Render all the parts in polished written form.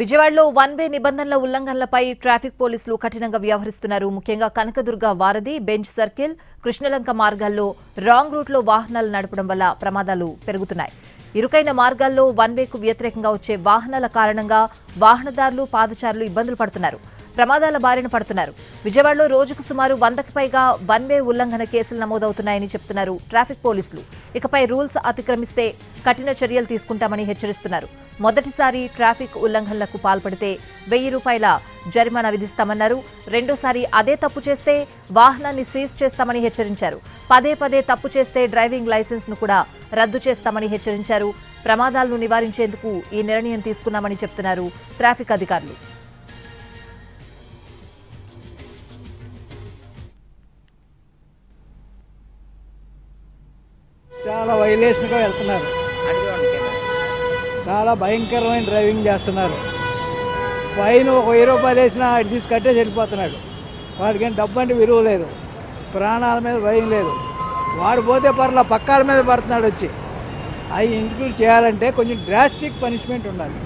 విజయవాడలో one way నిబంధనల ఉల్లంఘనలపై traffic పోలీసులు కఠినంగా వ్యవహరిస్తున్నారు. ముఖ్యంగా కనకదుర్గ వారధి, బెంచ్ సర్కిల్, కృష్ణలంక మార్గాల్లో రాంగ్ రూట్లో వాహనాలు నడపడం వల్ల ప్రమాదాలు పెరుగుతున్నాయి. ఇరుకైన మార్గాల్లో వన్ వేకు వ్యతిరేకంగా వచ్చే వాహనాల కారణంగా వాహనదారులు, పాదచారులు ఇబ్బందులు పడుతున్నారు, ప్రమాదాల బారిన పడుతున్నారు. విజయవాడలో రోజుకు సుమారు 100కి పైగా వన్ వే ఉల్లంఘన కేసులు నమోదవుతున్నాయని చెప్తున్నారు ట్రాఫిక్ పోలీసులు. ఇకపై రూల్స్ అతిక్రమిస్తే కఠిన చర్యలు తీసుకుంటామని హెచ్చరిస్తున్నారు. మొదటిసారి ట్రాఫిక్ ఉల్లంఘనలకు పాల్పడితే 1000 రూపాయల జరిమానా విధిస్తామన్నారు. రెండోసారి అదే తప్పు చేస్తే వాహనాన్ని సీజ్ చేస్తామని హెచ్చరించారు. పదే పదే తప్పు చేస్తే డ్రైవింగ్ లైసెన్స్ ను కూడా రద్దు చేస్తామని హెచ్చరించారు. ప్రమాదాలను నివారించేందుకు ఈ నిర్ణయం తీసుకున్నామని చెప్తున్నారు ట్రాఫిక్ అధికారులు. చాలా వైలేషన్గా వెళ్తున్నారు, చాలా భయంకరమైన డ్రైవింగ్ చేస్తున్నారు. ఫైన్ ఒక 1000 రూపాయలు వేసినా అది తీసి కట్టేసి వెళ్ళిపోతున్నాడు. వాడికి ఏం డబ్బు అంటే విలువ లేదు, ప్రాణాల మీద భయం లేదు. వాడు పోతే పర్లా పక్కాల మీద పడుతున్నాడు వచ్చి. అవి ఇంక్లూడ్ చేయాలంటే కొంచెం డ్రాస్టిక్ పనిష్మెంట్ ఉండాలి.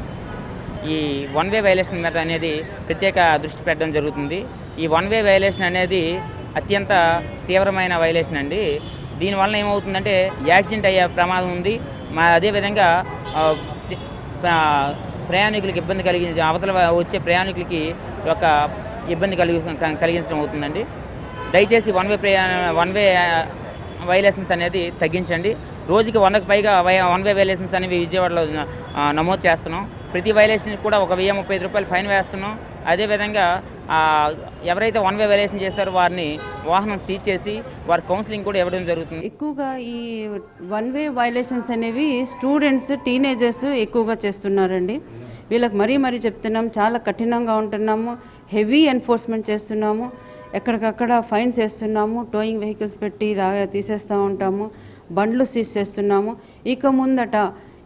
ఈ వన్ వే వైలేషన్ మీద అనేది ప్రత్యేక దృష్టి పెట్టడం జరుగుతుంది. ఈ వన్ వే వైలేషన్ అనేది అత్యంత తీవ్రమైన వైలేషన్ అండి. దీనివల్ల ఏమవుతుందంటే యాక్సిడెంట్ అయ్యే ప్రమాదం ఉంది. అదేవిధంగా ప్రయాణికులకి ఇబ్బంది కలిగించే, అవతల వచ్చే ప్రయాణికులకి ఒక ఇబ్బంది కలిగించడం అవుతుందండి. దయచేసి వన్ వే వైలేషన్స్ అనేది తగ్గించండి. రోజుకి 100కి పైగా వన్ వే వైలేషన్స్ అనేవి విజయవాడలో నమోదు చేస్తున్నాం. ప్రతి వైలేషన్కి కూడా ఒక 1035 రూపాయలు ఫైన్ వేస్తున్నాం. అదేవిధంగా ఎవరైతే వన్ వే వైలేషన్ చేస్తారో వారిని వాహనం సీజ్ చేసి వారి కౌన్సిలింగ్ కూడా ఇవ్వడం జరుగుతుంది. ఎక్కువగా ఈ వన్ వే వైలేషన్స్ అనేవి స్టూడెంట్స్, టీనేజర్స్ ఎక్కువగా చేస్తున్నారండి. వీళ్ళకి మరీ చెప్తున్నాం, చాలా కఠినంగా ఉంటున్నాము, హెవీ ఎన్ఫోర్స్మెంట్ చేస్తున్నాము, ఎక్కడికక్కడ ఫైన్స్ వేస్తున్నాము, టోయింగ్ వెహికల్స్ పెట్టి తీసేస్తూ ఉంటాము, బండ్లు సీజ్ చేస్తున్నాము. ఇక ముందట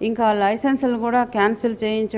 ఇంకా లైసెన్సులు కూడా క్యాన్సిల్ చేయించడం